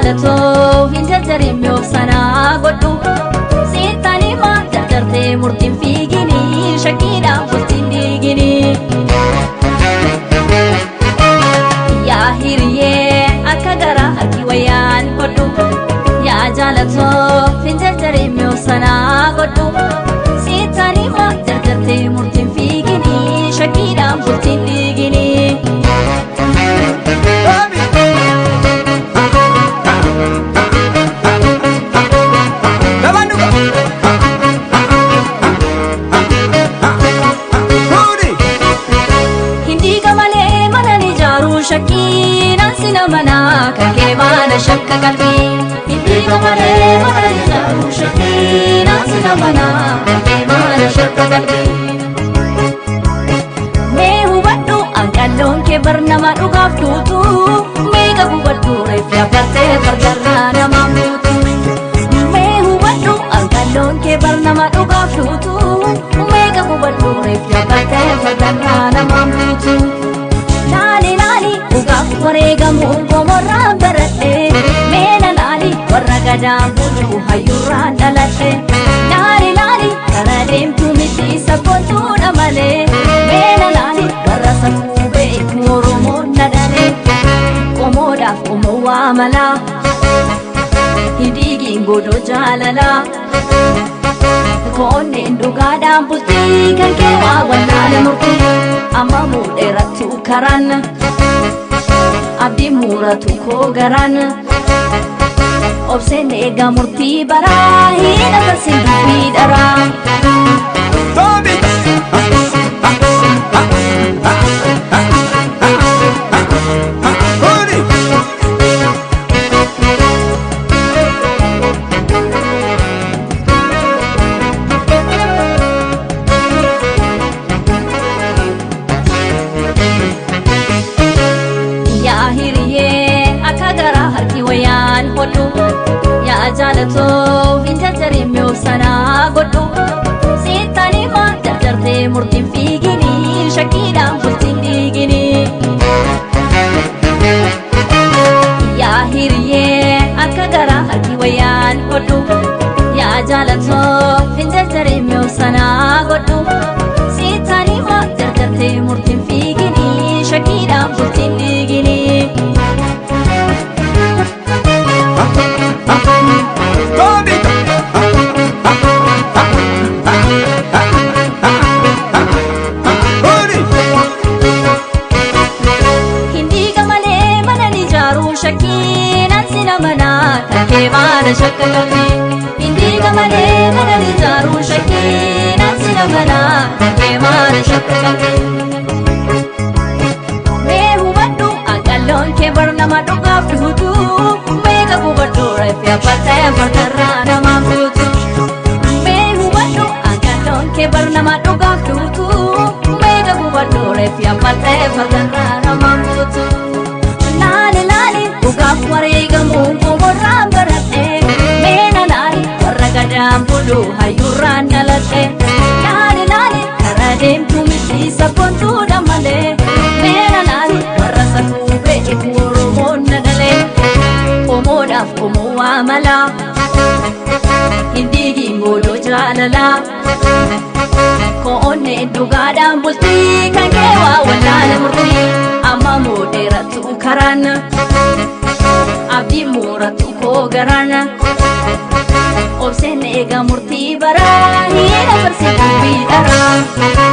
jalato hinjarjari miobsana godhu Sitani ma jarjarte murtin figini shakida murtin digini Ya hiriye akagara harki wayan godhu Ya jalato hinjarjari miobsana godhu Sitani ma jarjarte murtin figini shakida murtin digini Shakina sinamana kake mana shakka kalbi Hindi kamare mana jaru shakina sinamana kake mana shakka kalbi Me hubaddu angallon ke barnama dhugaaf tuutu Meeqa hubaddu reefya karte fardarra nama muutu Me hubaddu angallon ke barnama dhugaaf tuutu Meeqa hubaddu reefya karte fardarra nama muutu Waregamu gomorra barate Mena lali warra gadaan bulu hayyurraan dhalate Laali laali karadeen tumiti sabboontu dhamale Mena lali warra sammuu beeku Oromoon nadhale Qomoodhaaf qomoo waamala Hidiigiin godoo jaalala Koonneen dhugaadhaan bultii kan kee waa wallaala murtii Amma muudheerattu karaan Abdi muratu ko garan Obsene ega murti bara Hina bersin dupi dara Tobi Ya jalato hinjarjari miobsana godhu Sitani ma jarjarte murtin figini shakida murtin digini Ya hiriye akagara harki wayan godhu Ya jalato hinjarjari miobsana godhu Sitani ma jarjarte murtin figini shakida murtin digini Shakina sinamana kake mana shakka kalbi Hindi kamale mana jaru shakina sinamana kake mana shakka kalbi Me hubaddu angallon ke barnama dhugaaf tuutu Meeqa hubaddu reefya fartee fardarra nama muutu Me hubaddu angallon ke barnama dhugaaf tuutu Meeqa hubaddu reefya fartee fardarra nama muutu Dhugaaf wareegamu gomorra barate Meena laali warra gadaan bulu hayyurraan dhalate Laali laali karaa deemtu miti sabboontu dhamale Meena laali warra sammuu beeku Oromoon nadhale Qomoodhaaf qomoo waamala Hindiigiin godoo jaalala Koonneen dhugaadhaan bultii kan kee waa wallaala murtii Amma muudheerattu karaan Abdi muratu ko garana Obsene ega murti bara Hina bersin dupi dara